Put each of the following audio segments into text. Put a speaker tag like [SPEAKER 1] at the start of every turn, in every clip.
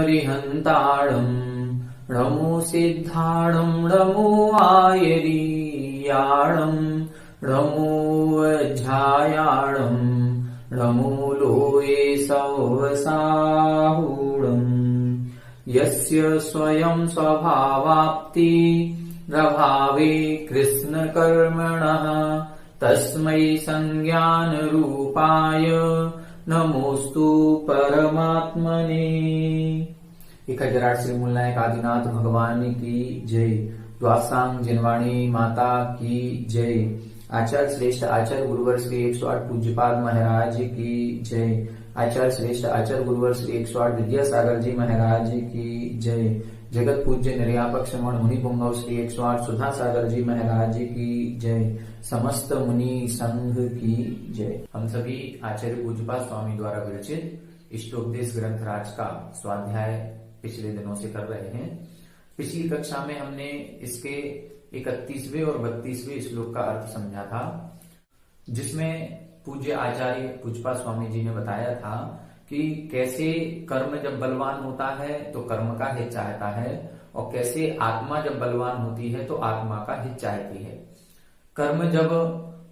[SPEAKER 1] हरिहन्ताणम् नमो सिद्धाणम् नमो आयरीयाणम् नमो वज्रायाणम् नमो लोये सवसाहुणम् यस्य स्वयं स्वभावाप्ति प्रभावे कृष्णकर्मणः तस्मै संज्ञानरूपाय नमोस्तु परमात्मने। 1008 श्री मूलनायक आदिनाथ भगवान की जय। द्वासांग जिनवाणी माता की जय। आचार्य श्रेष्ठ आचार्य गुरुवर श्री 108 पूज्यपाद महाराज की जय। आचार्य श्रेष्ठ आचार्य गुरुवर श्री 108 विद्यासागर जी महाराज की जय। जगत पूज्य निर्यापक श्रमण मुनि पुंगव श्री 108 सुधा सागर जी महाराज की जय। समस्त मुनि संघ की जय। हम सभी आचार्य पूज्यपाद स्वामी द्वारा विरचित इष्टोपदेश ग्रंथ राज का स्वाध्याय पिछले दिनों से कर रहे हैं। पिछली कक्षा में हमने इसके 31वें और 32वें श्लोक का अर्थ समझा था, जिसमें पूज्य आचार्य पूज्यपाद स्वामी जी ने बताया था कि कैसे कर्म जब बलवान होता है तो कर्म का हित चाहता है, और कैसे आत्मा जब बलवान होती है तो आत्मा का हित चाहती है। कर्म जब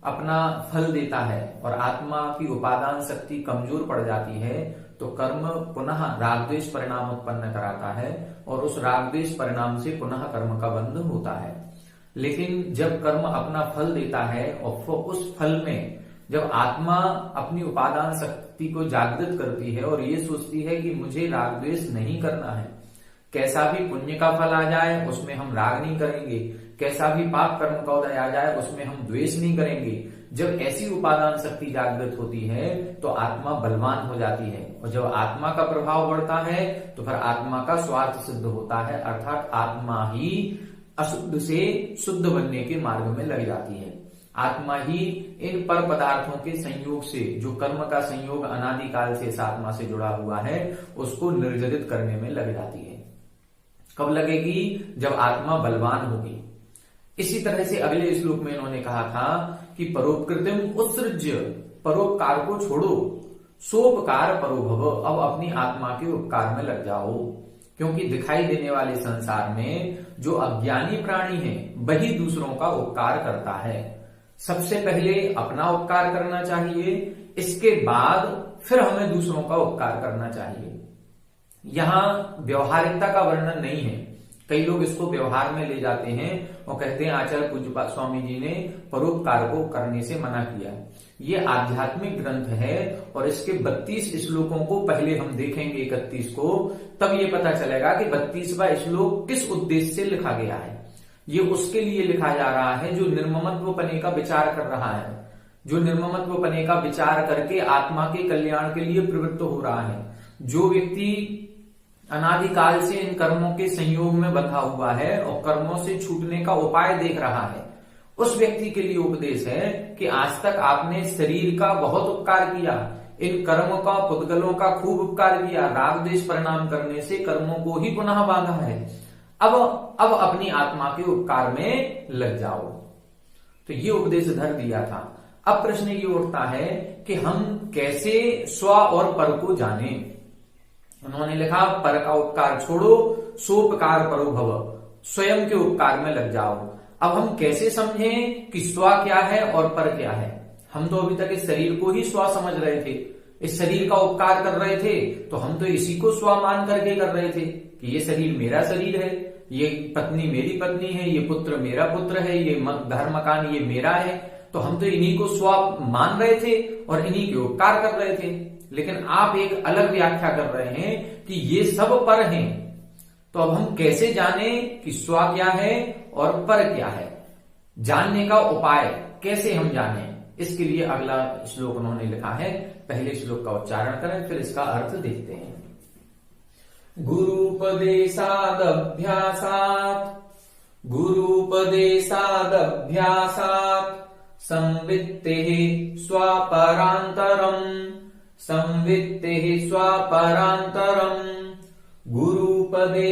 [SPEAKER 1] अपना फल देता है और आत्मा की उपादान शक्ति कमजोर पड़ जाती है तो कर्म पुनः रागद्वेष परिणाम उत्पन्न कराता है, और उस रागद्वेष परिणाम से पुनः कर्म का बंध होता है। लेकिन जब कर्म अपना फल देता है और उस फल में जब आत्मा अपनी उपादान शक्ति को जागृत करती है और ये सोचती है कि मुझे रागद्वेष नहीं करना है, कैसा भी पुण्य का फल आ जाए उसमें हम राग नहीं करेंगे, कैसा भी पाप कर्म का उदय आ जाए उसमें हम द्वेष नहीं करेंगे। जब ऐसी उपादान शक्ति जागृत होती है तो आत्मा बलवान हो जाती है, और जब आत्मा का प्रभाव बढ़ता है तो फिर आत्मा का स्वार्थ सिद्ध होता है, अर्थात आत्मा ही अशुद्ध से शुद्ध बनने के मार्ग में लग जाती है। आत्मा ही इन पर पदार्थों के संयोग से, जो कर्म का संयोग अनादिकाल से इस आत्मा से जुड़ा हुआ है, उसको निर्जरित करने में लग जाती है। कब लगेगी? जब आत्मा बलवान होगी। इसी तरह से अगले श्लोक में इन्होंने कहा था कि परोपकृतिम उत्सृज्य, परोपकार को छोड़ो, सोपकार परोभव, अब अपनी आत्मा के उपकार में लग जाओ। क्योंकि दिखाई देने वाले संसार में जो अज्ञानी प्राणी है वही दूसरों का उपकार करता है। सबसे पहले अपना उपकार करना चाहिए, इसके बाद फिर हमें दूसरों का उपकार करना चाहिए। यहां व्यवहारिकता का वर्णन नहीं है। कई लोग इसको व्यवहार में ले जाते हैं और कहते हैं आचार्य पूज्यपाद स्वामी जी ने परोपकार को करने से मना किया। ये आध्यात्मिक ग्रंथ है और इसके 32 श्लोकों को पहले हम देखेंगे, 31 को, तब ये पता चलेगा कि 32वां श्लोक किस उद्देश्य से लिखा गया है। ये उसके लिए लिखा जा रहा है जो निर्ममत्व पने का विचार कर रहा है, जो निर्ममत्व पने का विचार करके आत्मा के कल्याण के लिए प्रवृत्त हो रहा है। जो व्यक्ति अनादिकाल से इन कर्मों के संयोग में बंधा हुआ है और कर्मों से छूटने का उपाय देख रहा है, उस व्यक्ति के लिए उपदेश है कि आज तक आपने शरीर का बहुत उपकार किया, इन कर्मों का, पुद्गलों का खूब उपकार किया, राग द्वेष परिणाम करने से कर्मों को ही पुनः बांधा है। अब अपनी आत्मा के उपकार में लग जाओ। तो ये उपदेश धर दिया था। अब प्रश्न ये उठता है कि हम कैसे स्व और पर को जाने। उन्होंने लिखा पर का उपकार छोड़ो, सोपकार परोभव, स्वयं के उपकार में लग जाओ। अब हम कैसे समझें कि स्व क्या है और पर क्या है? हम तो अभी तक इस शरीर को ही स्व समझ रहे थे, इस शरीर का उपकार कर रहे थे, तो हम तो इसी को स्व मान करके कर रहे थे कि ये शरीर मेरा शरीर है, ये पत्नी मेरी पत्नी है, ये पुत्र मेरा पुत्र है, ये घर मकान ये मेरा है। तो हम तो इन्हीं को स्व मान रहे थे और इन्हीं के उपकार कर रहे थे। लेकिन आप एक अलग व्याख्या कर रहे हैं कि ये सब पर हैं। तो अब हम कैसे जाने कि स्व क्या है और पर क्या है? जानने का उपाय कैसे हम जाने, इसके लिए अगला श्लोक उन्होंने लिखा है, पहले श्लोक का उच्चारण करें फिर इसका अर्थ देखते हैं। गुरूपदेशादभ्यासात् संवित्तेः स्वापरान्तरम् गुरूपदेशादभ्यासात्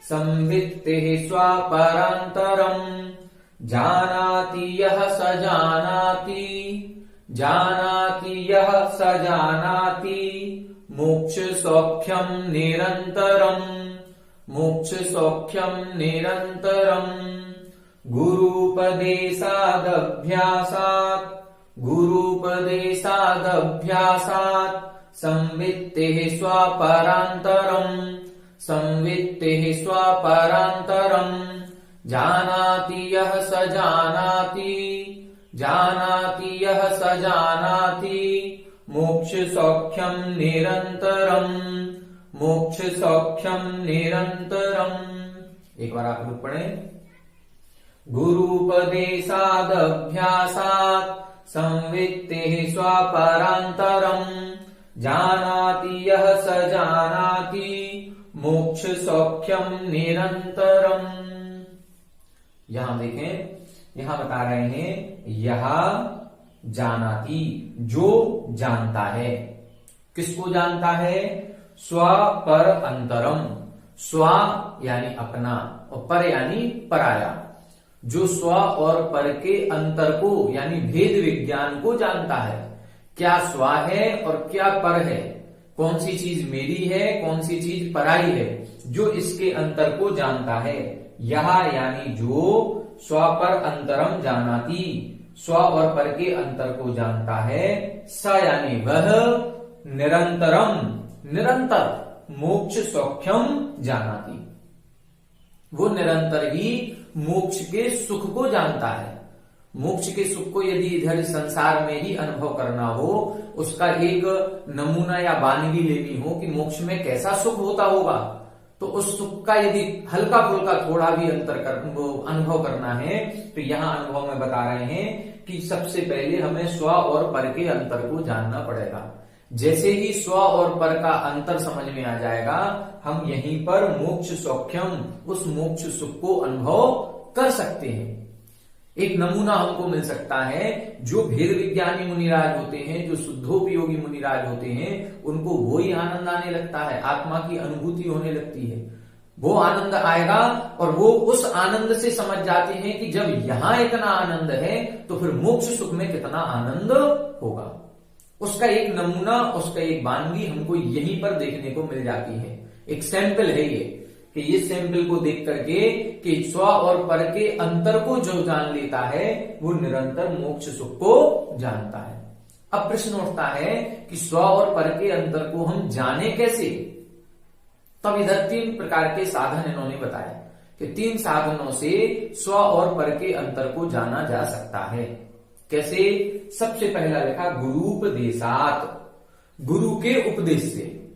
[SPEAKER 1] संवित्तेः स्वापरान्तरम् जानाति यः स जानाति मोक्षसौख्यम् निरन्तरम् गुरूपदेशादभ्यासात् संवित्तेः स्वापरान्तरम् जानाति यः स जानाति मोक्षसौख्यम् निरन्तरम्। एक बार आप लोग पढ़ें। गुरूपदेशादभ्यासात् संवित्तेः स्वापरान्तरम् जानाति यः स जानाति मोक्षसौख्यम् निरन्तरम्। यहां देखें, यहां बता रहे हैं यह जानाति, जो जानता है। किसको जानता है? स्व पर अंतरम। स्व यानी अपना और पर यानी पराया। जो स्व और पर के अंतर को यानी भेद विज्ञान को जानता है। क्या स्व है और क्या पर है, कौन सी चीज मेरी है कौन सी चीज पराई है, जो इसके अंतर को जानता है। यह यानी जो स्व पर अंतरम जानाति, स्व और पर के अंतर को जानता है। स यानी वह निरंतर मोक्ष सौख्यम जानाति, वो निरंतर ही मोक्ष के सुख को जानता है। मोक्ष के सुख को यदि इधर संसार में ही अनुभव करना हो, उसका एक नमूना या वानगी लेनी हो कि मोक्ष में कैसा सुख होता होगा, तो उस सुख का यदि हल्का फुल्का थोड़ा भी अनुभव करना है, तो यहाँ अनुभव में बता रहे हैं कि सबसे पहले हमें स्व और पर के अंतर को जानना पड़ेगा। जैसे ही स्व और पर का अंतर समझ में आ जाएगा, हम यहीं पर मोक्ष सौख्यम, उस मोक्ष सुख को अनुभव कर सकते हैं। एक नमूना हमको मिल सकता है। जो भेद विज्ञानी मुनिराज होते हैं, जो शुद्धोपयोगी मुनिराज होते हैं, उनको वो ही आनंद आने लगता है, आत्मा की अनुभूति होने लगती है। वो आनंद आएगा और वो उस आनंद से समझ जाते हैं कि जब यहां इतना आनंद है तो फिर मोक्ष सुख में कितना आनंद होगा। उसका एक नमूना, उसका एक वानगी हमको यहीं पर देखने को मिल जाती है। एक सैंपल है ये, कि ये सैंपल को देख करके कि स्व और पर के अंतर को जो जान लेता है वो निरंतर मोक्ष सुख को जानता है। अब प्रश्न उठता है कि स्व और पर के अंतर को हम जाने कैसे? तब इधर 3 प्रकार के साधन इन्होंने बताए कि 3 साधनों से स्व और पर के अंतर को जाना जा सकता है। कैसे? सबसे पहला लिखा गुरूपदेशात, गुरु के उपदेश से।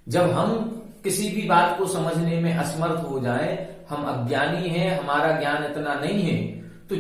[SPEAKER 1] जब हम किसी भी बात को समझने में असमर्थ हो जाएं, हम अज्ञानी हैं, हमारा ज्ञान इतना नहीं है, तो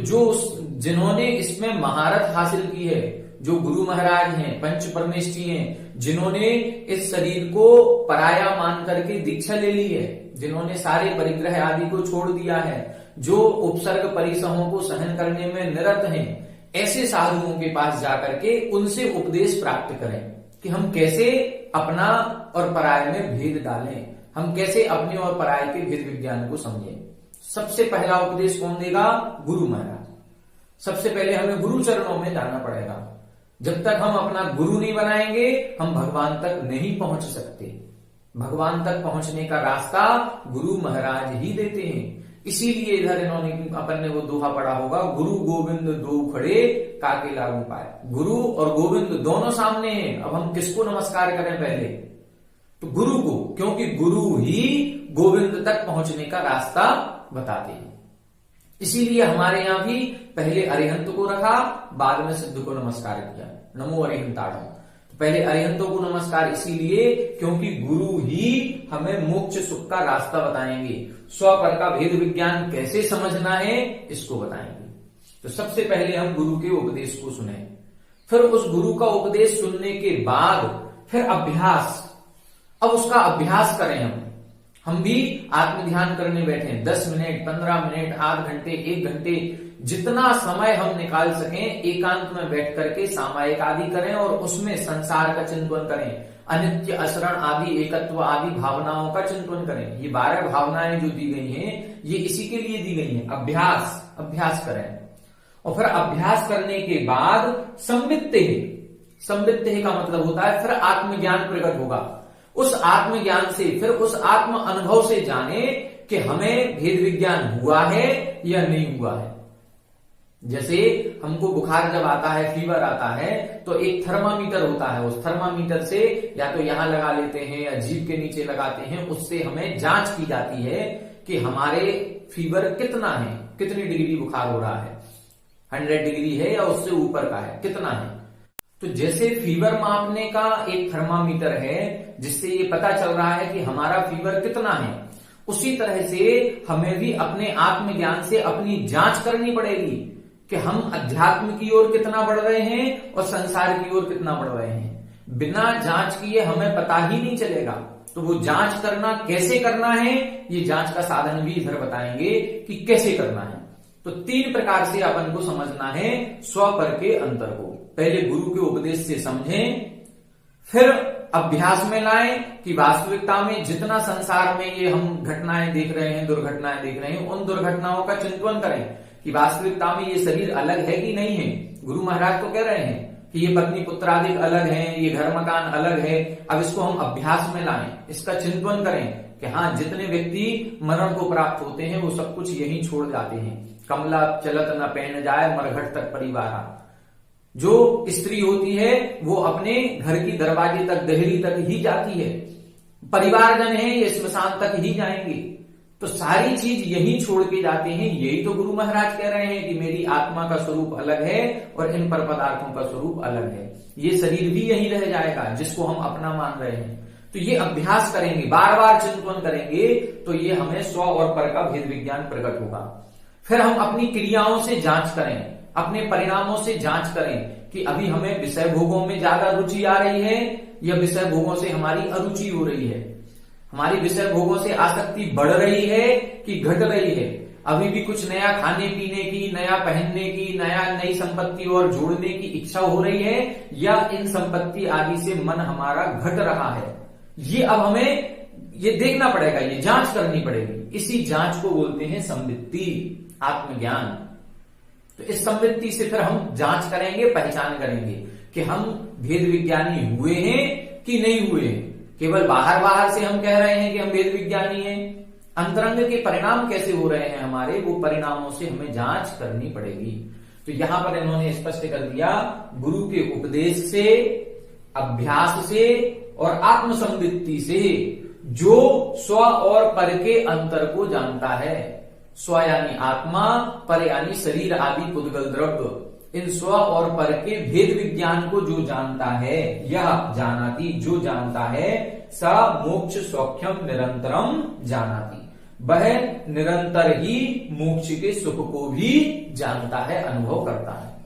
[SPEAKER 1] जिन्होंने इसमें महारत हासिल की है, जो गुरु महाराज हैं, पंच परमेष्ठी हैं, जिन्होंने इस शरीर को पराया मान करके दीक्षा ले ली है, जिन्होंने सारे परिग्रह आदि को छोड़ दिया है, जो उपसर्ग परिसहों को सहन करने में निरत हैं, ऐसे साधुओं के पास जाकर के उनसे उपदेश प्राप्त करें कि हम कैसे अपना और पराय में भेद डालें, हम कैसे अपने और पराय के भेद विज्ञान को समझें। सबसे पहला उपदेश कौन देगा? गुरु महाराज। सबसे पहले हमें गुरु चरणों में जाना पड़ेगा। जब तक हम अपना गुरु नहीं बनाएंगे, हम भगवान तक नहीं पहुंच सकते। भगवान तक पहुंचने का रास्ता गुरु महाराज ही देते हैं। इसीलिए इधर इन्होंने अपन ने वो दोहा पढ़ा होगा, गुरु गोविंद दो खड़े काके लागू पाए। गुरु और गोविंद दोनों सामने हैं। अब हम किसको नमस्कार करें? पहले तो गुरु को, क्योंकि गुरु ही गोविंद तक पहुंचने का रास्ता बताते हैं। इसीलिए हमारे यहां भी पहले अरिहंत को रखा, बाद में सिद्ध को नमस्कार किया, नमो अरिहंताड़म। पहले अरिहंतों को नमस्कार इसीलिए क्योंकि गुरु ही हमें मोक्ष सुख का रास्ता बताएंगे। स्व पर का भेद विज्ञान कैसे समझना है इसको बताएंगे। तो सबसे पहले हम गुरु के उपदेश को सुने, फिर उस गुरु का उपदेश सुनने के बाद फिर अभ्यास। अब उसका अभ्यास करें। हम भी आत्म ध्यान करने बैठे, 10 मिनट, 15 मिनट, आध घंटे, 1 घंटे, जितना समय हम निकाल सकें एकांत में बैठ करके सामायिक आदि करें और उसमें संसार का चिंतन करें, अनित्य, असरण आदि, एकत्व आदि भावनाओं का चिंतन करें। ये 12 भावनाएं जो दी गई हैं ये इसी के लिए दी गई हैं, अभ्यास करें। और फिर अभ्यास करने के बाद संवित्ते का मतलब होता है फिर आत्मज्ञान प्रकट होगा। उस आत्मज्ञान से फिर उस आत्म अनुभव से जाने कि हमें भेद विज्ञान हुआ है या नहीं हुआ है। जैसे हमको बुखार जब आता है, फीवर आता है, तो एक थर्मामीटर होता है, उस थर्मामीटर से या तो यहां लगा लेते हैं या जीभ के नीचे लगाते हैं, उससे हमें जांच की जाती है कि हमारे फीवर कितना है, कितनी डिग्री बुखार हो रहा है, 100 डिग्री है या उससे ऊपर का है, कितना है। तो जैसे फीवर मापने का एक थर्मामीटर है जिससे ये पता चल रहा है कि हमारा फीवर कितना है, उसी तरह से हमें भी अपने आत्मज्ञान से अपनी जांच करनी पड़ेगी कि हम अध्यात्म की ओर कितना बढ़ रहे हैं और संसार की ओर कितना बढ़ रहे हैं। बिना जांच किए हमें पता ही नहीं चलेगा। तो वो जांच करना कैसे करना है, ये जांच का साधन भी इधर बताएंगे कि कैसे करना है। तो 3 प्रकार से अपन को समझना है स्व पर के अंतर को। पहले गुरु के उपदेश से समझें, फिर अभ्यास में लाएं कि वास्तविकता में जितना संसार में ये हम घटनाएं देख रहे हैं, दुर्घटनाएं देख रहे हैं, उन दुर्घटनाओं का चिंतन करें कि वास्तविकता में ये शरीर अलग है कि नहीं है। गुरु महाराज तो कह रहे हैं कि ये पत्नी पुत्रादिक अलग है, ये घर मकान अलग है। अब इसको हम अभ्यास में लाएं, इसका चिंतन करें कि हाँ, जितने व्यक्ति मरण को प्राप्त होते हैं वो सब कुछ यहीं छोड़ जाते हैं। कमला चलत न पहन जाए, मरघट तक परिवार। जो स्त्री होती है वो अपने घर की दरवाजे तक, दहली तक ही जाती है। परिवारजन है ये स्मशान तक ही जाएंगे। तो सारी चीज यही छोड़ के जाते हैं। यही तो गुरु महाराज कह रहे हैं कि मेरी आत्मा का स्वरूप अलग है और इन पर पदार्थों का स्वरूप अलग है। ये शरीर भी यही रह जाएगा जिसको हम अपना मान रहे हैं। तो ये अभ्यास करेंगे, बार बार चिंतन करेंगे, तो ये हमें स्व और पर का भेद विज्ञान प्रकट होगा। फिर हम अपनी क्रियाओं से जांच करें, अपने परिणामों से जांच करें कि अभी हमें विषय भोगों में ज्यादा रुचि आ रही है या विषय भोगों से हमारी अरुचि हो रही है। हमारी विषय भोगों से आसक्ति बढ़ रही है कि घट रही है। अभी भी कुछ नया खाने पीने की, नया पहनने की, नई संपत्ति और जोड़ने की इच्छा हो रही है या इन संपत्ति आदि से मन हमारा घट रहा है। ये अब हमें ये देखना पड़ेगा, ये जांच करनी पड़ेगी। इसी जांच को बोलते हैं संवित्ति, आत्मज्ञान। तो इस संवित्ति से फिर हम जांच करेंगे, पहचान करेंगे कि हम भेद विज्ञानी हुए हैं कि नहीं हुए हैं। केवल बाहर से हम कह रहे हैं कि हम वेद विज्ञानी हैं, अंतरंग के परिणाम कैसे हो रहे हैं हमारे, वो परिणामों से हमें जांच करनी पड़ेगी। तो यहां पर इन्होंने स्पष्ट कर दिया, गुरु के उपदेश से, अभ्यास से और आत्मसंवित्ति से जो स्व और पर के अंतर को जानता है, स्व यानी आत्मा, पर यानी शरीर आदि पुद्गल द्रव्य, इन स्व और पर के भेद विज्ञान को जो जानता है, यह जानाति, जो जानता है, स मोक्ष सौख्यम निरंतरम जानाति, वह निरंतर ही मोक्ष के सुख को भी जानता है, अनुभव करता है।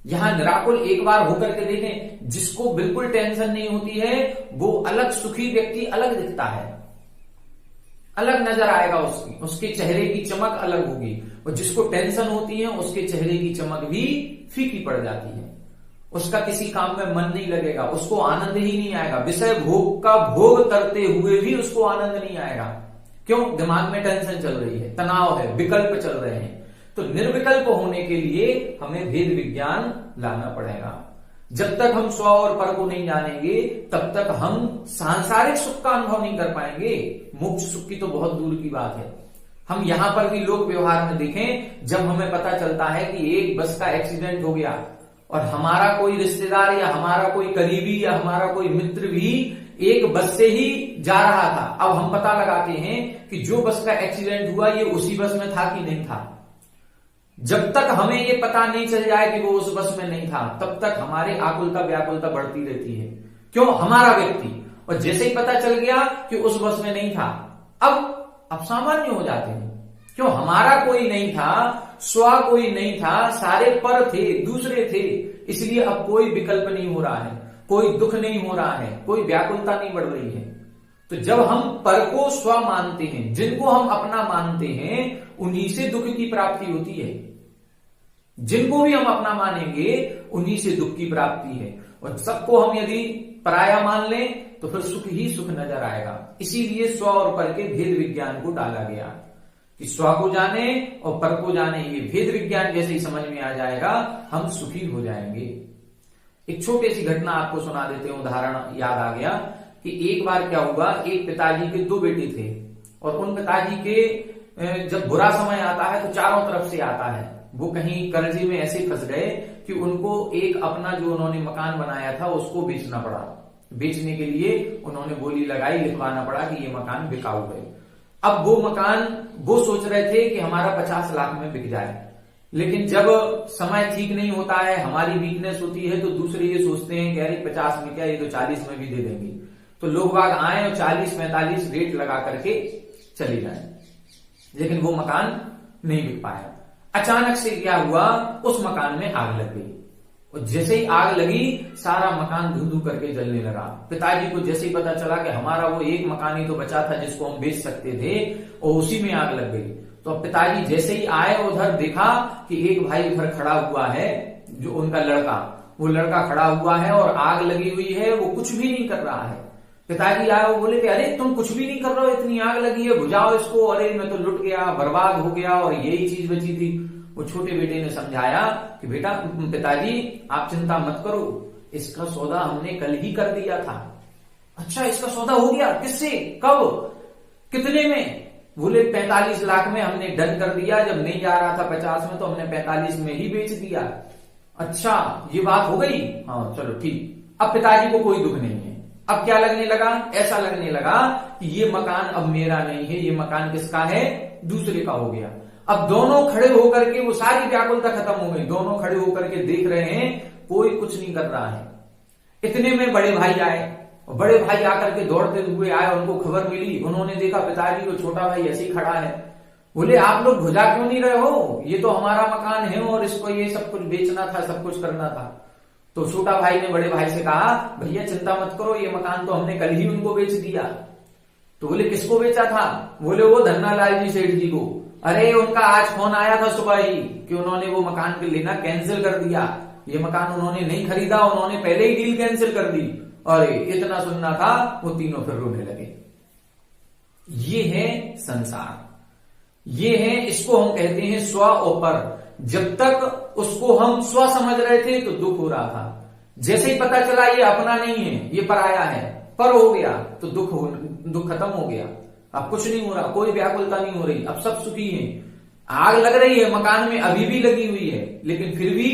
[SPEAKER 1] यहां निराकुल एक बार होकर के देखें, जिसको बिल्कुल टेंशन नहीं होती है वो अलग सुखी व्यक्ति अलग दिखता है, अलग नजर आएगा, उसके चेहरे की चमक अलग होगी। और जिसको टेंशन होती है उसके चेहरे की चमक भी फीकी पड़ जाती है, उसका किसी काम में मन नहीं लगेगा, उसको आनंद ही नहीं आएगा। विषय भोग का भोग करते हुए भी उसको आनंद नहीं आएगा। क्यों? दिमाग में टेंशन चल रही है, तनाव है, विकल्प चल रहे हैं। तो निर्विकल्प होने के लिए हमें भेद विज्ञान लाना पड़ेगा। जब तक हम स्व और पर को नहीं जानेंगे तब तक हम सांसारिक सुख का अनुभव नहीं कर पाएंगे। मोक्ष सुख की तो बहुत दूर की बात है। हम यहां पर भी लोक व्यवहार में देखें, जब हमें पता चलता है कि एक बस का एक्सीडेंट हो गया और हमारा कोई रिश्तेदार या हमारा कोई करीबी या हमारा कोई मित्र भी एक बस से ही जा रहा था, अब हम पता लगाते हैं कि जो बस का एक्सीडेंट हुआ ये उसी बस में था कि नहीं था। जब तक हमें ये पता नहीं चल जाए कि वो उस बस में नहीं था, तब तक हमारे आकुलता व्याकुलता बढ़ती रहती है। क्यों? हमारा व्यक्ति। और जैसे ही पता चल गया कि उस बस में नहीं था, अब सामान्य हो जाते हैं। क्यों? हमारा कोई नहीं था, स्व कोई नहीं था, सारे पर थे, दूसरे थे, इसलिए अब कोई विकल्प नहीं हो रहा है, कोई दुख नहीं हो रहा है, कोई व्याकुलता नहीं बढ़ रही है। तो जब हम पर को स्व मानते हैं, जिनको हम अपना मानते हैं, उन्हीं से दुख की प्राप्ति होती है। जिनको भी हम अपना मानेंगे उन्हीं से दुख की प्राप्ति है। और सबको हम यदि पराया मान लें तो फिर सुख ही सुख नजर आएगा। इसीलिए स्व और पर के भेद विज्ञान को डाला गया कि स्व को जाने और पर को जाने। ये भेद विज्ञान जैसे ही समझ में आ जाएगा, हम सुखी हो जाएंगे। एक छोटी सी घटना आपको सुना देते हैं, उदाहरण याद आ गया कि एक बार क्या हुआ, एक पिताजी के दो बेटे थे और उन पिताजी के जब बुरा समय आता है तो चारों तरफ से आता है। वो कहीं कर्जे में ऐसे फंस गए कि उनको एक अपना जो उन्होंने मकान बनाया था उसको बेचना पड़ा। बेचने के लिए उन्होंने बोली लगाई, लिखवाना पड़ा कि ये मकान बिकाऊ है। अब वो मकान वो सोच रहे थे कि हमारा 50 लाख में बिक जाए, लेकिन जब समय ठीक नहीं होता है, हमारी वीकनेस होती है, तो दूसरे ये सोचते हैं कि अरे 50 में क्या, ये तो 40 में भी दे देंगे। तो लोग बाग आए और 40-45 रेट लगा करके चले जाए, लेकिन वो मकान नहीं बिक पाया। अचानक से क्या हुआ, उस मकान में आग लग गई और जैसे ही आग लगी सारा मकान धू धू करके जलने लगा। पिताजी को जैसे ही पता चला कि हमारा वो एक मकान ही तो बचा था जिसको हम बेच सकते थे और उसी में आग लग गई, तो पिताजी जैसे ही आए उधर देखा कि एक भाई उधर खड़ा हुआ है, जो उनका लड़का, वो लड़का खड़ा हुआ है और आग लगी हुई है, वो कुछ भी नहीं कर रहा है। पिताजी आए, वो बोले कि अरे तुम कुछ भी नहीं कर रहे हो, इतनी आग लगी है, बुझाओ इसको। अरे मैं तो लुट गया, बर्बाद हो गया और यही चीज बची थी। वो छोटे बेटे ने समझाया कि बेटा, पिताजी आप चिंता मत करो, इसका सौदा हमने कल ही कर दिया था। अच्छा, इसका सौदा हो गया? किससे? कब? कितने में? बोले 45 लाख में हमने डन कर दिया। जब नहीं जा रहा था 50 में तो हमने 45 में ही बेच दिया। अच्छा, ये बात हो गई? हाँ चलो ठीक। अब पिताजी को कोई दुख नहीं है। अब क्या लगने लगा? ऐसा लगने लगा कि ये मकान अब मेरा नहीं है, ये मकान किसका है? दूसरे का हो गया। अब दोनों खड़े होकर के, वो सारी व्याकुलता खत्म हो गई, दोनों खड़े होकर के देख रहे हैं, कोई कुछ नहीं कर रहा है। इतने में बड़े भाई आए और बड़े भाई आकर के दौड़ते हुए आए, उनको खबर मिली। उन्होंने देखा पिताजी को छोटा भाई ऐसे ही खड़ा है। बोले आप लोग भुजा क्यों नहीं रहे हो? ये तो हमारा मकान है और इसको ये सब कुछ बेचना था, सब कुछ करना था। तो छोटा भाई ने बड़े भाई से कहा, भैया चिंता मत करो, ये मकान तो हमने कल ही उनको बेच दिया। तो बोले किसको बेचा था? बोले वो धन्नालाल जी सेठ जी को। अरे उनका आज फोन आया था सुबह ही कि उन्होंने वो मकान के लेना कैंसिल कर दिया, ये मकान उन्होंने नहीं खरीदा, उन्होंने पहले ही डील कैंसिल कर दी। अरे इतना सुनना था, वो तीनों फिर रोने लगे। ये है संसार, ये है, इसको हम कहते हैं स्व और पर। जब तक उसको हम स्व समझ रहे थे तो दुख हो रहा था, जैसे ही पता चला ये अपना नहीं है, ये पराया है, पर हो गया तो दुख खत्म हो गया। अब कुछ नहीं हो रहा, कोई व्याकुलता नहीं हो रही, अब सब सुखी हैं। आग लग रही है मकान में, अभी भी लगी हुई है, लेकिन फिर भी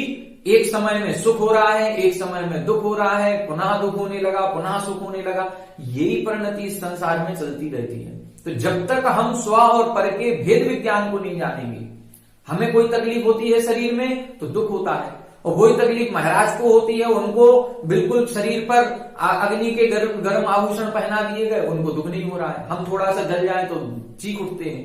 [SPEAKER 1] एक समय में सुख हो रहा है, एक समय में दुख हो रहा है, पुनः दुख होने लगा, पुनः सुख होने लगा। यही परिणति इस संसार में चलती रहती है। तो जब तक हम स्व और पर के भेद विज्ञान को नहीं जानेंगे, हमें कोई तकलीफ होती है शरीर में तो दुख होता है, और वही तकलीफ महाराज को होती है, उनको बिल्कुल शरीर पर अग्नि के गर्म आभूषण पहना दिए गए, उनको दुख नहीं हो रहा है। हम थोड़ा सा जल जाए तो चीख उठते हैं।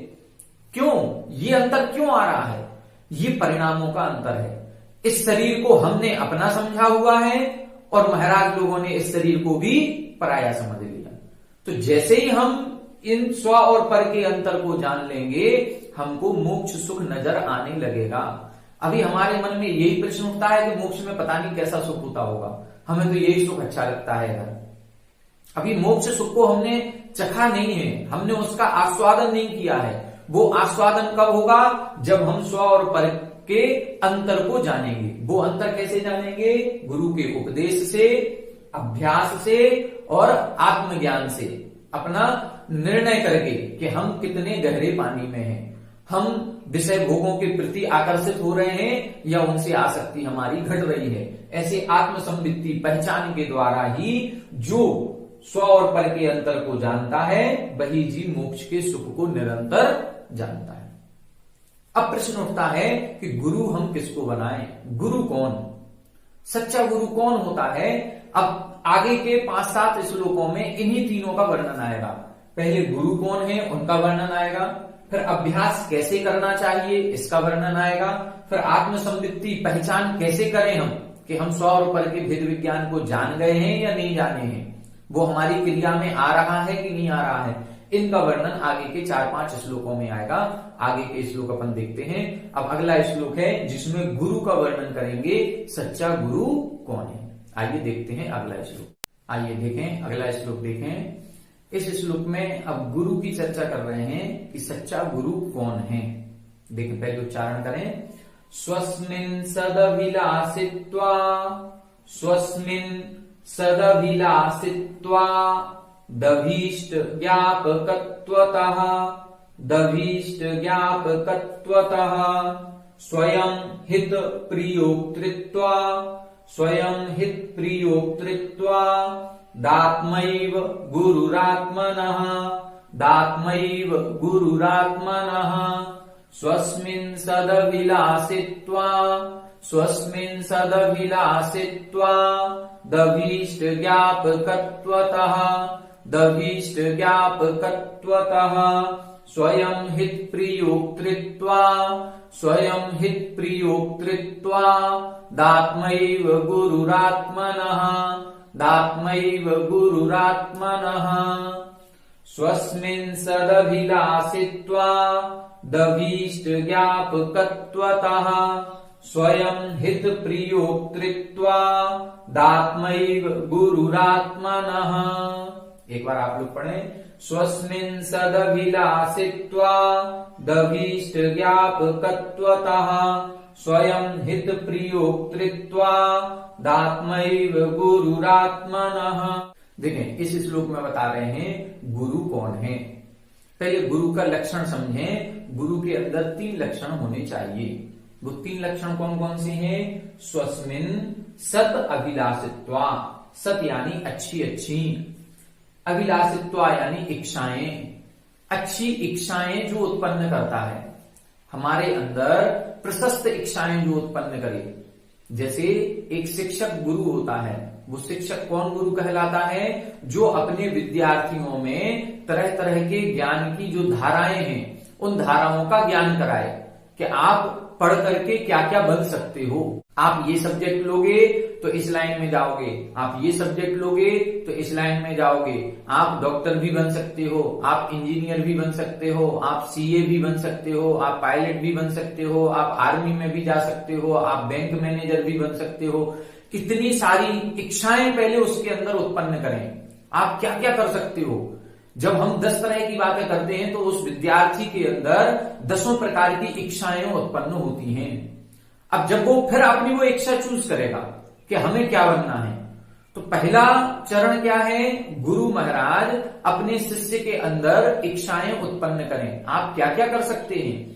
[SPEAKER 1] क्यों? ये अंतर क्यों आ रहा है? ये परिणामों का अंतर है। इस शरीर को हमने अपना समझा हुआ है और महाराज लोगों ने इस शरीर को भी पराया समझ लिया। तो जैसे ही हम इन स्व और पर के अंतर को जान लेंगे, हमको मोक्ष सुख नजर आने लगेगा। अभी हमारे मन में यही प्रश्न उठता है कि मोक्ष में पता नहीं कैसा सुख होता होगा, हमें तो यही सुख अच्छा लगता है। अभी मोक्ष सुख को हमने चखा नहीं है, हमने उसका आस्वादन नहीं किया है। वो आस्वादन कब होगा? जब हम स्व और पर के अंतर को जानेंगे। वो अंतर कैसे जानेंगे? गुरु के उपदेश से, अभ्यास से और आत्मज्ञान से, अपना निर्णय करके कि हम कितने गहरे पानी में हैं, हम विषय भोगों के प्रति आकर्षित हो रहे हैं या उनसे आसक्ति हमारी घट रही है। ऐसे आत्मसंवित्ति पहचान के द्वारा ही जो स्व और पर के अंतर को जानता है, वही जी मोक्ष के सुख को निरंतर जानता है। अब प्रश्न उठता है कि गुरु हम किसको बनाएं, गुरु कौन, सच्चा गुरु कौन होता है। अब आगे के 5-7 श्लोकों में इन्हीं तीनों का वर्णन आएगा। पहले गुरु कौन है उनका वर्णन आएगा, फिर अभ्यास कैसे करना चाहिए इसका वर्णन आएगा, फिर आत्मसंवित्ति पहचान कैसे करें हम कि हम 100 और ऊपर के भेद विज्ञान को जान गए हैं या नहीं जाने हैं, वो हमारी क्रिया में आ रहा है कि नहीं आ रहा है, इनका वर्णन आगे के 4-5 श्लोकों में आएगा। आगे के श्लोक अपन देखते हैं। अब अगला श्लोक है जिसमें गुरु का वर्णन करेंगे, सच्चा गुरु कौन है। आइए देखते हैं अगला श्लोक। आइए देखें अगला श्लोक देखें। इस श्लोक में अब गुरु की चर्चा कर रहे हैं कि सच्चा गुरु कौन है। देखिए पहले उच्चारण करें, स्वस्मिन् सदभिलाषित्वा, स्वस्मिन् सदभिलाषित्वा दभीष्ट ज्ञापकत्वतः, दभीष्ट ज्ञापकत्वतः स्वयं हित प्रियोक्तृत्वा, स्वयं हित प्रियोक्तृत्वा दात्मैव गुरुरात्मनः, दात्मैव गुरुरात्मनः स्वस्मिन् सदभिलाषित्वा, स्वस्मिन् सदभिलाषित्वा दभीष्ट ज्ञापकत्वतः, दभीष्ट ज्ञापकत्वतः स्वयं हित प्रियोक्तृत्वा, स्वयं हित प्रियोक्तृत्वा दात्मैव गुरुरात्मनः, दात्मैव गुरुरात्मनः स्वस्मिन् सदभिलाषित्वा दभीष्ट ज्ञापकत्वतः स्वयं हित प्रियोक्तृत्वा दात्मैव गुरुरात्मनः। एक बार आप लोग पढ़ें, स्वस्मिन् सदभिलाषित्वा दभीष्ट ज्ञापकत्वतः स्वयं हित प्रियोक्तृत्वा दात्मैव गुरुरात्मनः। देखें इस श्लोक में बता रहे हैं गुरु कौन है। पहले गुरु का लक्षण समझें। गुरु के अंदर 3 लक्षण होने चाहिए। वो 3 लक्षण कौन कौन से हैं? स्वस्मिन् सत अभिलाषित्वा, सत यानी अच्छी अच्छी, अभिलाषित्वा यानी इच्छाएं, अच्छी इच्छाएं जो उत्पन्न करता है हमारे अंदर, प्रशस्त इच्छाएं जो उत्पन्न करे। जैसे एक शिक्षक गुरु होता है, वो शिक्षक कौन गुरु कहलाता है? जो अपने विद्यार्थियों में तरह तरह के ज्ञान की जो धाराएं हैं उन धाराओं का ज्ञान कराए कि आप पढ़ करके क्या क्या बन सकते हो। आप ये सब्जेक्ट लोगे तो इस लाइन में जाओगे, आप ये सब्जेक्ट लोगे तो इस लाइन में जाओगे, आप डॉक्टर भी बन सकते हो, आप इंजीनियर भी बन सकते हो, आप सीए भी बन सकते हो, आप पायलट भी बन सकते हो, आप आर्मी में भी जा सकते हो, आप बैंक मैनेजर भी बन सकते हो। इतनी सारी इच्छाएं पहले उसके अंदर उत्पन्न करें, आप क्या क्या कर सकते हो। जब हम 10 तरह की बातें करते हैं तो उस विद्यार्थी के अंदर 10 प्रकार की इच्छाएं उत्पन्न होती हैं। अब जब वो फिर अपनी वो इच्छा चूज करेगा कि हमें क्या बनना है, तो पहला चरण क्या है? गुरु महाराज अपने शिष्य के अंदर इच्छाएं उत्पन्न करें, आप क्या क्या कर सकते हैं।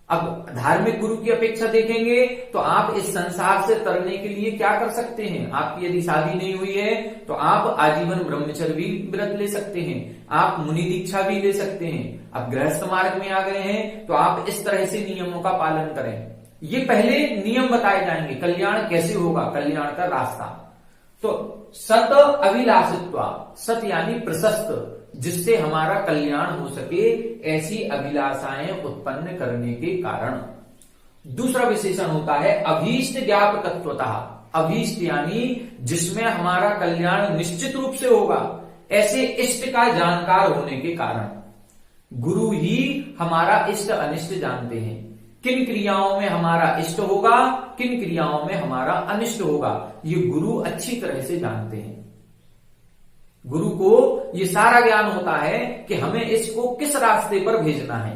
[SPEAKER 1] अब धार्मिक गुरु की अपेक्षा देखेंगे तो आप इस संसार से तरने के लिए क्या कर सकते हैं। आपकी यदि शादी नहीं हुई है तो आप आजीवन ब्रह्मचर्य भी व्रत ले सकते हैं, आप मुनि दीक्षा भी ले सकते हैं। अब गृहस्थ मार्ग में आ गए हैं तो आप इस तरह से नियमों का पालन करें। ये पहले नियम बताए जाएंगे, कल्याण कैसे होगा, कल्याण का रास्ता। तो सत अभिलाषित्वा, सत यानी प्रशस्त, जिससे हमारा कल्याण हो सके, ऐसी अभिलाषाएं उत्पन्न करने के कारण। दूसरा विशेषण होता है अभीष्ट ज्ञापकत्वतः। अभीष्ट यानी जिसमें हमारा कल्याण निश्चित रूप से होगा, ऐसे इष्ट का जानकार होने के कारण। गुरु ही हमारा इष्ट अनिष्ट जानते हैं, किन क्रियाओं में हमारा इष्ट होगा, किन क्रियाओं में हमारा अनिष्ट होगा, ये गुरु अच्छी तरह से जानते हैं। गुरु को ये सारा ज्ञान होता है कि हमें इसको किस रास्ते पर भेजना है।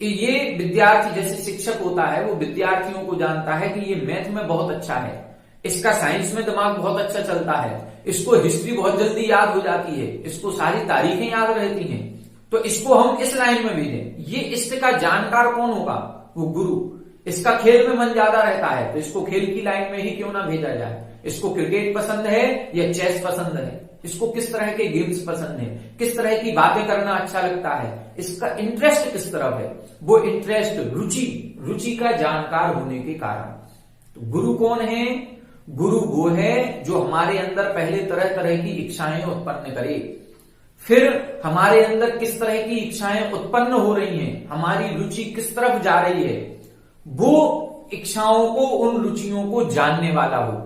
[SPEAKER 1] ये विद्यार्थी जैसे शिक्षक होता है, वो विद्यार्थियों को जानता है कि ये मैथ में बहुत अच्छा है, इसका साइंस में दिमाग बहुत अच्छा चलता है, इसको हिस्ट्री बहुत जल्दी याद हो जाती है, इसको सारी तारीखें याद रहती हैं, तो इसको हम इस लाइन में भेजें। ये इसका जानकार कौन होगा? वो गुरु। इसका खेल में मन ज्यादा रहता है तो इसको खेल की लाइन में ही क्यों ना भेजा जाए। इसको क्रिकेट पसंद है या चेस पसंद है, इसको किस तरह के गेम्स पसंद है, किस तरह की बातें करना अच्छा लगता है, इसका इंटरेस्ट किस तरफ है, वो इंटरेस्ट रुचि का जानकार होने के कारण। तो गुरु कौन है? गुरु वो है जो हमारे अंदर पहले तरह तरह की इच्छाएं उत्पन्न करे, फिर हमारे अंदर किस तरह की इच्छाएं उत्पन्न हो रही हैं, हमारी रुचि किस तरफ जा रही है, वो इच्छाओं को, उन रुचियों को जानने वाला हो।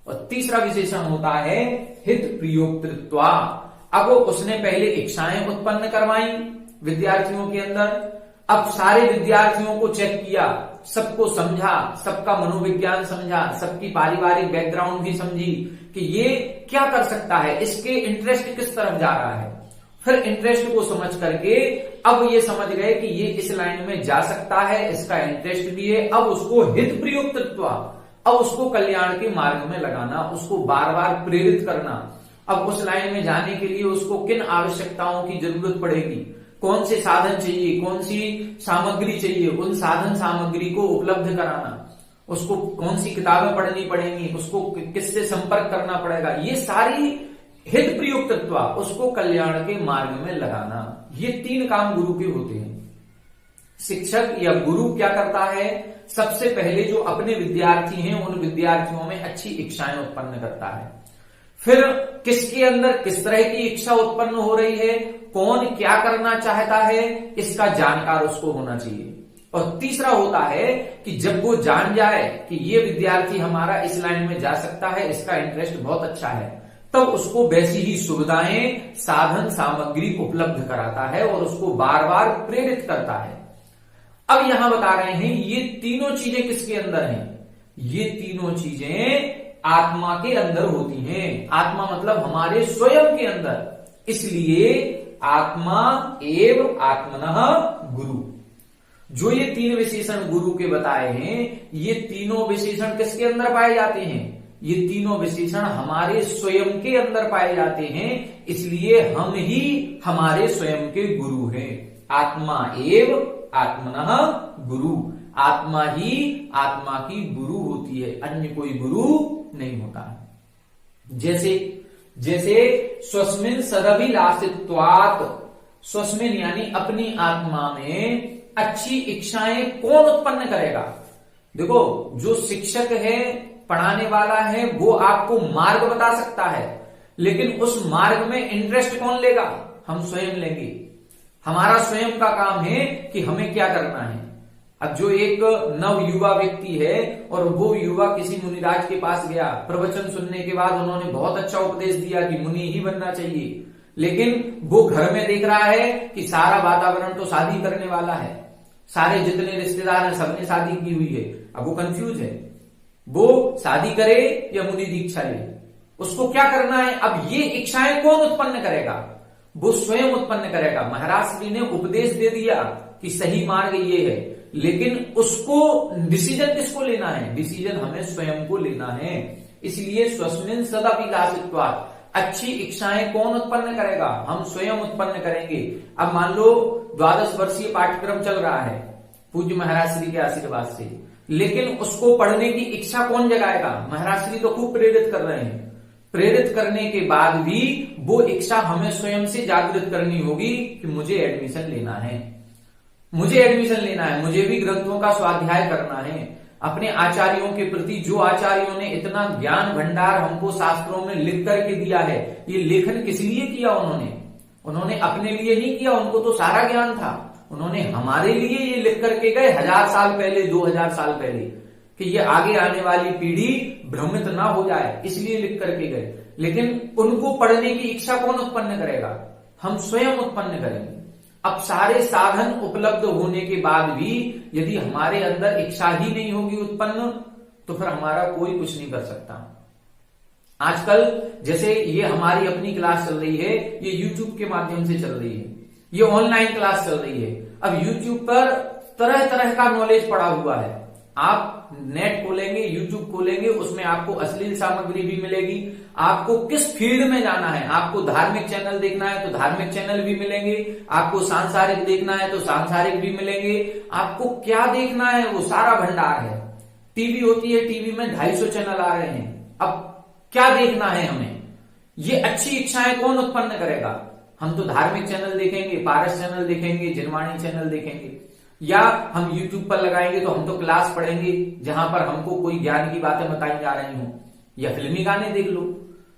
[SPEAKER 1] और तीसरा विशेषण होता है हित प्रियोक्तृत्वा। अब उसने पहले इच्छाएं उत्पन्न करवाई विद्यार्थियों के अंदर, अब सारे विद्यार्थियों को चेक किया, सबको समझा, सबका मनोविज्ञान समझा, सबकी पारिवारिक बैकग्राउंड भी समझी कि ये क्या कर सकता है, इसके इंटरेस्ट किस तरफ जा रहा है। फिर इंटरेस्ट को समझ करके अब ये समझ गए कि ये इस लाइन में जा सकता है, इसका इंटरेस्ट भी है। अब उसको हित प्रयुक्तत्व, अब उसको कल्याण के मार्ग में लगाना, उसको बार बार प्रेरित करना। अब उस लाइन में जाने के लिए उसको किन आवश्यकताओं की जरूरत पड़ेगी, कौन से साधन चाहिए, कौन सी सामग्री चाहिए, उन साधन सामग्री को उपलब्ध कराना, उसको कौन सी किताबें पढ़नी पड़ेंगी, उसको किससे संपर्क करना पड़ेगा, ये सारी हित प्रयुक्तत्व, उसको कल्याण के मार्ग में लगाना। ये 3 काम गुरु के होते हैं। शिक्षक या गुरु क्या करता है? सबसे पहले जो अपने विद्यार्थी हैं उन विद्यार्थियों में अच्छी इच्छाएं उत्पन्न करता है। फिर किसके अंदर किस तरह की इच्छा उत्पन्न हो रही है, कौन क्या करना चाहता है, इसका जानकार उसको होना चाहिए। और तीसरा होता है कि जब वो जान जाए कि ये विद्यार्थी हमारा इस लाइन में जा सकता है, इसका इंटरेस्ट बहुत अच्छा है, तब उसको वैसी ही सुविधाएं, साधन सामग्री उपलब्ध कराता है और उसको बार बार प्रेरित करता है। अब यहां बता रहे हैं ये तीनों चीजें किसके अंदर हैं? ये तीनों चीजें आत्मा के अंदर होती हैं। आत्मा मतलब हमारे स्वयं के अंदर। इसलिए आत्मा एव आत्मनः गुरु। जो ये 3 विशेषण गुरु के बताए हैं, ये तीनों विशेषण किसके अंदर पाए जाते हैं? ये तीनों विशेषण हमारे स्वयं के अंदर पाए जाते हैं। इसलिए हम ही हमारे स्वयं के गुरु हैं। आत्मा एव आत्मनः गुरु। आत्मा ही आत्मा की गुरु होती है, अन्य कोई गुरु नहीं होता। जैसे स्वस्मिन सदभिलाषित्वात्, स्वस्मिन यानी अपनी आत्मा में अच्छी इच्छाएं कौन उत्पन्न करेगा? देखो, जो शिक्षक है, पढ़ाने वाला है, वो आपको मार्ग बता सकता है, लेकिन उस मार्ग में इंटरेस्ट कौन लेगा? हम स्वयं लेंगे। हमारा स्वयं का काम है कि हमें क्या करना है। अब जो एक नव युवा व्यक्ति है और वो युवा किसी मुनिराज के पास गया, प्रवचन सुनने के बाद उन्होंने बहुत अच्छा उपदेश दिया कि मुनि ही बनना चाहिए, लेकिन वो घर में देख रहा है कि सारा वातावरण तो शादी करने वाला है, सारे जितने रिश्तेदार हैं सबने शादी की हुई है। अब वो कंफ्यूज है, वो शादी करे या मुनि दीक्षा ले, उसको क्या करना है? अब ये इच्छाएं कौन उत्पन्न करेगा? वो स्वयं उत्पन्न करेगा। महाराज श्री ने उपदेश दे दिया कि सही मार्ग ये है, लेकिन उसको डिसीजन किसको लेना है? डिसीजन हमें स्वयं को लेना है। इसलिए स्वस्मिन सदभिलाषित्वात्, अच्छी इच्छाएं कौन उत्पन्न करेगा? हम स्वयं उत्पन्न करेंगे। अब मान लो 12 वर्षीय पाठ्यक्रम चल रहा है पूज्य महाराज श्री के आशीर्वाद से, लेकिन उसको पढ़ने की इच्छा कौन जगाएगा? महाराज श्री तो खूब प्रेरित कर रहे हैं। प्रेरित करने के बाद भी वो इच्छा हमें स्वयं से जागृत करनी होगी कि मुझे एडमिशन लेना है, मुझे एडमिशन लेना है, मुझे भी ग्रंथों का स्वाध्याय करना है। अपने आचार्यों के प्रति, जो आचार्यों ने इतना ज्ञान भंडार हमको शास्त्रों में लिख करके दिया है, ये लेखन किस लिए किया? उन्होंने अपने लिए नहीं किया, उनको तो सारा ज्ञान था। उन्होंने हमारे लिए ये लिख करके गए 1000 साल पहले, 2000 साल पहले, कि ये आगे आने वाली पीढ़ी भ्रमित ना हो जाए, इसलिए लिख करके गए। लेकिन उनको पढ़ने की इच्छा कौन उत्पन्न करेगा? हम स्वयं उत्पन्न करेंगे। अब सारे साधन उपलब्ध होने के बाद भी यदि हमारे अंदर इच्छा ही नहीं होगी उत्पन्न, तो फिर हमारा कोई कुछ नहीं कर सकता। आजकल जैसे ये हमारी अपनी क्लास चल रही है, ये YouTube के माध्यम से चल रही है, ये ऑनलाइन क्लास चल रही है। अब YouTube पर तरह तरह का नॉलेज पड़ा हुआ है। आप नेट खोलेंगे, YouTube खोलेंगे, उसमें आपको अश्लील सामग्री भी मिलेगी। आपको किस फील्ड में जाना है, आपको धार्मिक चैनल देखना है तो धार्मिक चैनल भी मिलेंगे, आपको सांसारिक देखना है तो सांसारिक भी मिलेंगे, आपको क्या देखना है वो सारा भंडार है। टीवी होती है, टीवी में 250 चैनल आ रहे हैं। अब क्या देखना है हमें? ये अच्छी इच्छाएं कौन उत्पन्न करेगा? हम तो धार्मिक चैनल देखेंगे, पारस चैनल देखेंगे, जिनवाणी चैनल देखेंगे, या हम YouTube पर लगाएंगे तो हम तो क्लास पढ़ेंगे जहां पर हमको कोई ज्ञान की बातें बताई जा रही हो, या फिल्मी गाने देख लो।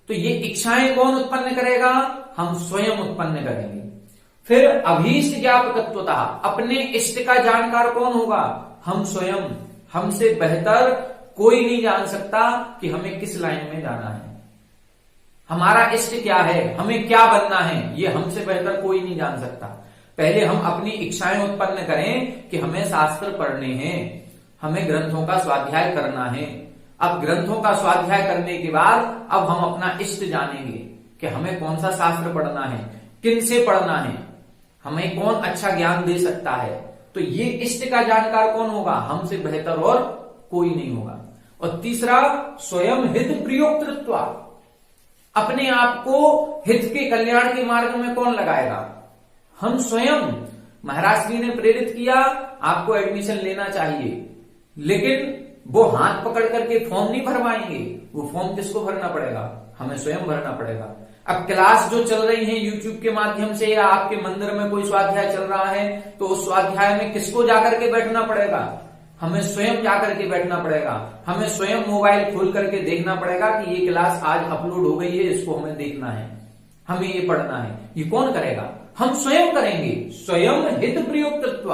[SPEAKER 1] तो ये इच्छाएं कौन उत्पन्न करेगा? हम स्वयं उत्पन्न करेंगे। फिर अभीष्ट ज्ञापकत्वतः, अपने इष्ट का जानकार कौन होगा? हम स्वयं। हमसे बेहतर कोई नहीं जान सकता कि हमें किस लाइन में जाना है, हमारा इष्ट क्या है, हमें क्या बनना है, ये हमसे बेहतर कोई नहीं जान सकता। पहले हम अपनी इच्छाएं उत्पन्न करें कि हमें शास्त्र पढ़ने हैं, हमें ग्रंथों का स्वाध्याय करना है। अब ग्रंथों का स्वाध्याय करने के बाद अब हम अपना इष्ट जानेंगे कि हमें कौन सा शास्त्र पढ़ना है, किन से पढ़ना है, हमें कौन अच्छा ज्ञान दे सकता है। तो ये इष्ट का जानकार कौन होगा? हमसे बेहतर और कोई नहीं होगा। और तीसरा, स्वयं हित प्रयोक्तृत्व, अपने आप को हित के कल्याण के मार्ग में कौन लगाएगा? हम स्वयं। महाराज जी ने प्रेरित किया आपको एडमिशन लेना चाहिए, लेकिन वो हाथ पकड़ करके फॉर्म नहीं भरवाएंगे। वो फॉर्म किसको भरना पड़ेगा? हमें स्वयं भरना पड़ेगा। अब क्लास जो चल रही है यूट्यूब के माध्यम से, या आपके मंदिर में कोई स्वाध्याय चल रहा है, तो उस स्वाध्याय में किसको जाकर के बैठना पड़ेगा? हमें स्वयं जाकर के बैठना पड़ेगा। हमें स्वयं मोबाइल खोल करके देखना पड़ेगा कि ये क्लास आज अपलोड हो गई है, इसको हमें देखना है, हमें ये पढ़ना है। ये कौन करेगा? हम स्वयं करेंगे। स्वयं हित प्रयोक्तृत्व।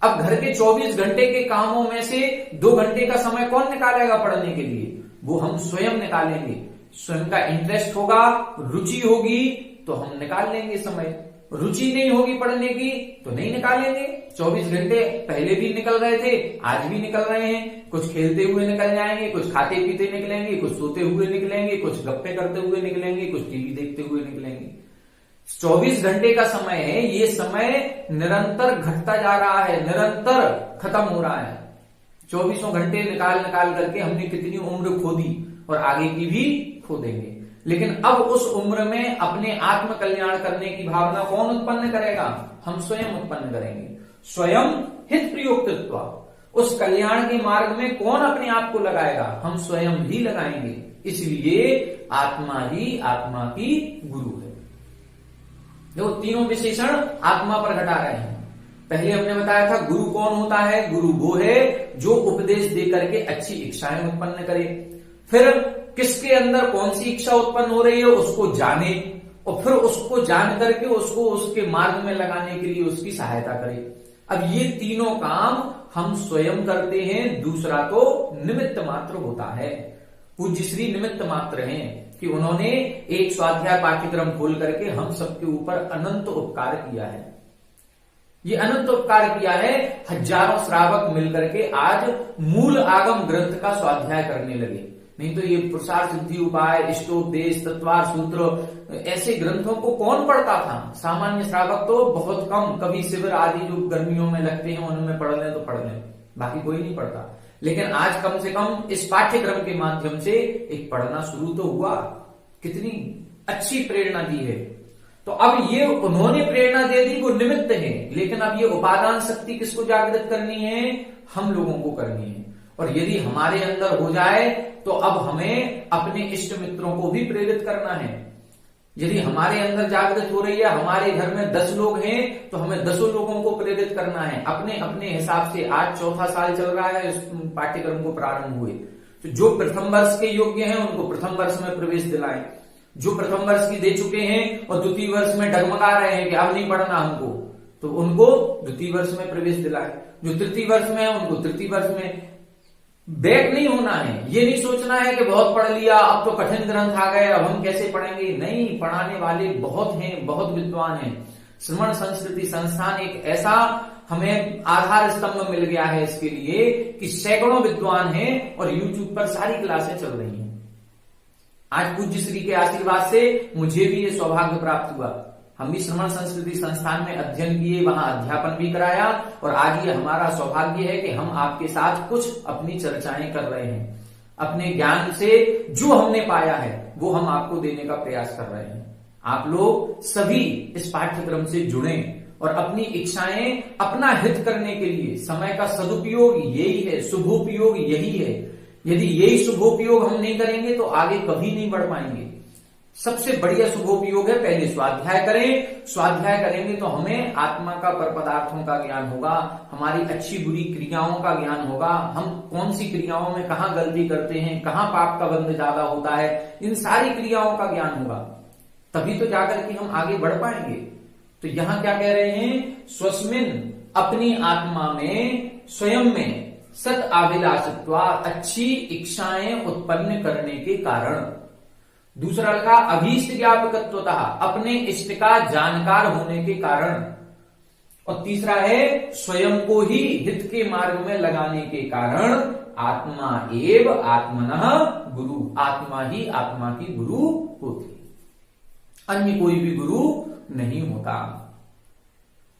[SPEAKER 1] अब घर के 24 घंटे के कामों में से 2 घंटे का समय कौन निकालेगा पढ़ने के लिए? वो हम स्वयं निकालेंगे। स्वयं का इंटरेस्ट होगा, रुचि होगी तो हम निकाल लेंगे समय। रुचि नहीं होगी पढ़ने की तो नहीं निकालेंगे। 24 घंटे पहले भी निकल रहे थे, आज भी निकल रहे हैं। कुछ खेलते हुए निकल जाएंगे, कुछ खाते पीते निकलेंगे, कुछ सोते हुए निकलेंगे, कुछ गप्पे करते हुए निकलेंगे, कुछ टीवी देखते हुए निकलेंगे। 24 घंटे का समय है, ये समय निरंतर घटता जा रहा है, निरंतर खत्म हो रहा है। 24 घंटे निकाल करके हमने कितनी उम्र खो दी और आगे की भी खो देंगे। लेकिन अब उस उम्र में अपने आत्म कल्याण करने की भावना कौन उत्पन्न करेगा? हम स्वयं उत्पन्न करेंगे। स्वयं हित प्रयोक्तृत्व, उस कल्याण के मार्ग में कौन अपने आप को लगाएगा? हम स्वयं ही लगाएंगे। इसलिए आत्मा ही आत्मा की गुरु है। जो तीनों विशेषण आत्मा पर घटा रहे हैं। पहले हमने बताया था गुरु कौन होता है? गुरु वो है जो उपदेश दे करके अच्छी इच्छाएं उत्पन्न करे। फिर किसके अंदर कौन सी इच्छा उत्पन्न हो रही है उसको जाने, और फिर उसको जान करके उसको उसके मार्ग में लगाने के लिए उसकी सहायता करे। अब ये तीनों काम हम स्वयं करते हैं, दूसरा तो निमित्त मात्र होता है। पूज्य श्री निमित्त मात्र हैं कि उन्होंने एक स्वाध्याय पाठ्यक्रम खोल करके हम सबके ऊपर अनंत उपकार किया है। ये अनंत उपकार किया है, हजारों श्रावक मिलकर के आज मूल आगम ग्रंथ का स्वाध्याय करने लगे। नहीं तो ये पुरुषार्थ सिद्धि उपाय, इष्टोपदेश, तत्वार सूत्र, ऐसे ग्रंथों को कौन पढ़ता था? सामान्य श्रावक तो बहुत कम, कभी शिविर आदि जो गर्मियों में लगते हैं उनमें पढ़ लें तो पढ़ लें, बाकी कोई नहीं पढ़ता। लेकिन आज कम से कम इस पाठ्यक्रम के माध्यम से एक पढ़ना शुरू तो हुआ। कितनी अच्छी प्रेरणा दी है। तो अब ये उन्होंने प्रेरणा दे दी, वो निमित्त है, लेकिन अब ये उपादान शक्ति किसको जागृत करनी है? हम लोगों को करनी है। और यदि हमारे अंदर हो जाए तो अब हमें अपने इष्ट मित्रों को भी प्रेरित करना है। यदि हमारे अंदर जागृत हो रही है, हमारे घर में 10 लोग हैं तो हमें 10 लोगों को प्रेरित करना है अपने अपने हिसाब से। आज 4था साल चल रहा है इस पाठ्यक्रम को प्रारंभ हुए, तो जो प्रथम वर्ष के योग्य हैं उनको प्रथम वर्ष में प्रवेश दिलाएं। जो प्रथम वर्ष की दे चुके हैं और द्वितीय वर्ष में डगमगा रहे हैं कि अब नहीं पढ़ना हमको, तो उनको द्वितीय वर्ष में प्रवेश दिलाएं। जो तृतीय वर्ष में है उनको तृतीय वर्ष में। बैक नहीं होना है, ये नहीं सोचना है कि बहुत पढ़ लिया अब तो कठिन ग्रंथ आ गए अब हम कैसे पढ़ेंगे। नहीं, पढ़ाने वाले बहुत हैं, बहुत विद्वान हैं। श्रवण संस्कृति संस्थान एक ऐसा हमें आधार स्तंभ मिल गया है इसके लिए कि सैकड़ों विद्वान हैं और यूट्यूब पर सारी क्लासें चल रही हैं। आज पूज्य श्री के आशीर्वाद से मुझे भी ये सौभाग्य प्राप्त हुआ। हम भी श्रवण संस्कृति संस्थान में अध्ययन किए, वहां अध्यापन भी कराया, और आज ये हमारा सौभाग्य है कि हम आपके साथ कुछ अपनी चर्चाएं कर रहे हैं। अपने ज्ञान से जो हमने पाया है वो हम आपको देने का प्रयास कर रहे हैं। आप लोग सभी इस पाठ्यक्रम से जुड़े और अपनी इच्छाएं अपना हित करने के लिए समय का सदुपयोग यही है, शुभोपयोग यही है। यदि यही शुभोपयोग हम नहीं करेंगे तो आगे कभी नहीं बढ़ पाएंगे। सबसे बढ़िया शुभोपयोग है पहले स्वाध्याय करें। स्वाध्याय करेंगे तो हमें आत्मा का पर पदार्थों का ज्ञान होगा, हमारी अच्छी बुरी क्रियाओं का ज्ञान होगा, हम कौन सी क्रियाओं में कहाँ गलती करते हैं, कहाँ पाप का बंध ज्यादा होता है, इन सारी क्रियाओं का ज्ञान होगा, तभी तो जाकर के हम आगे बढ़ पाएंगे। तो यहां क्या कह रहे हैं, स्वस्मिन अपनी आत्मा में स्वयं में सत अभिलाषित्वा अच्छी इच्छाएं उत्पन्न करने के कारण। दूसरा लिखा अभीष्ट ज्ञापकत्वतः अपने इष्ट का जानकार होने के कारण। और तीसरा है स्वयं को ही हित के मार्ग में लगाने के कारण। आत्मा एव आत्मनः गुरु, आत्मा ही आत्मा की गुरु होती, अन्य कोई भी गुरु नहीं होता।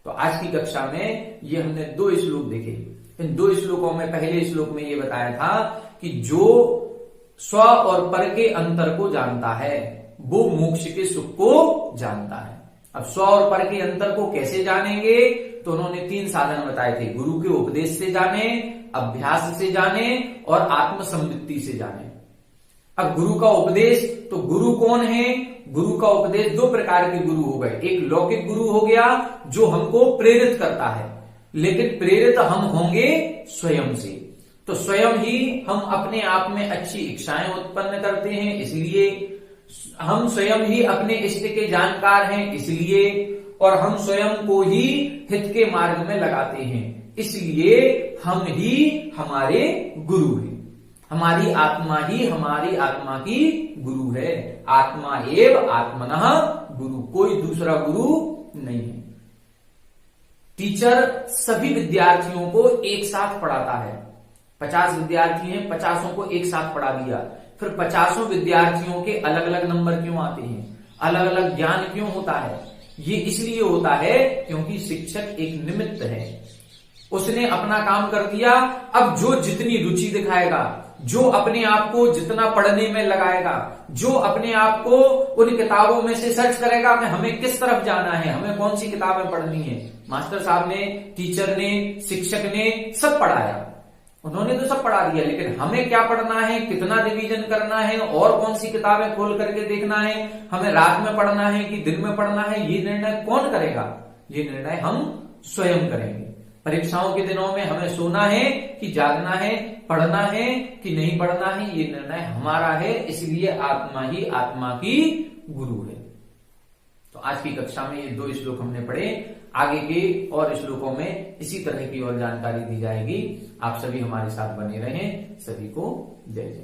[SPEAKER 1] तो आज की कक्षा में ये हमने 2 श्लोक देखे। इन 2 श्लोकों में पहले श्लोक में ये बताया था कि जो स्व और पर के अंतर को जानता है वो मोक्ष के सुख को जानता है। अब स्व और पर के अंतर को कैसे जानेंगे, तो उन्होंने 3 साधन बताए थे, गुरु के उपदेश से जाने, अभ्यास से जाने और आत्मसंवित्ति से जाने। अब गुरु का उपदेश, तो गुरु कौन है, गुरु का उपदेश 2 प्रकार के गुरु हो गए। एक लौकिक गुरु हो गया जो हमको प्रेरित करता है, लेकिन प्रेरित हम होंगे स्वयं से। तो स्वयं ही हम अपने आप में अच्छी इच्छाएं उत्पन्न करते हैं, इसलिए हम स्वयं ही अपने इष्ट के जानकार हैं, इसलिए, और हम स्वयं को ही हित के मार्ग में लगाते हैं, इसलिए हम ही हमारे गुरु हैं। हमारी आत्मा ही हमारी आत्मा की गुरु है। आत्मा एव आत्मनः गुरु, कोई दूसरा गुरु नहीं है। टीचर सभी विद्यार्थियों को एक साथ पढ़ाता है। 50 विद्यार्थी हैं, 50 को एक साथ पढ़ा दिया, फिर 50 विद्यार्थियों के अलग अलग नंबर क्यों आते हैं, अलग अलग ज्ञान क्यों होता है? ये इसलिए होता है क्योंकि शिक्षक एक निमित्त है। उसने अपना काम कर दिया, अब जो जितनी रुचि दिखाएगा, जो अपने आप को जितना पढ़ने में लगाएगा, जो अपने आप को उन किताबों में से सर्च करेगा कि हमें किस तरफ जाना है, हमें कौन सी किताबें पढ़नी है। मास्टर साहब ने, टीचर ने, शिक्षक ने सब पढ़ाया, उन्होंने तो सब पढ़ा दिया, लेकिन हमें क्या पढ़ना है, कितना रिवीजन करना है और कौन सी किताबें खोल करके देखना है, हमें रात में पढ़ना है कि दिन में पढ़ना है, ये निर्णय कौन करेगा? ये निर्णय हम स्वयं करेंगे। परीक्षाओं के दिनों में हमें सोना है कि जागना है, पढ़ना है कि नहीं पढ़ना है, ये निर्णय हमारा है। इसलिए आत्मा ही आत्मा की गुरु है। तो आज की कक्षा में ये 2 श्लोक हमने पढ़े। आगे के और श्लोकों में इसी तरह की और जानकारी दी जाएगी। आप सभी हमारे साथ बने रहें। सभी को जय जय।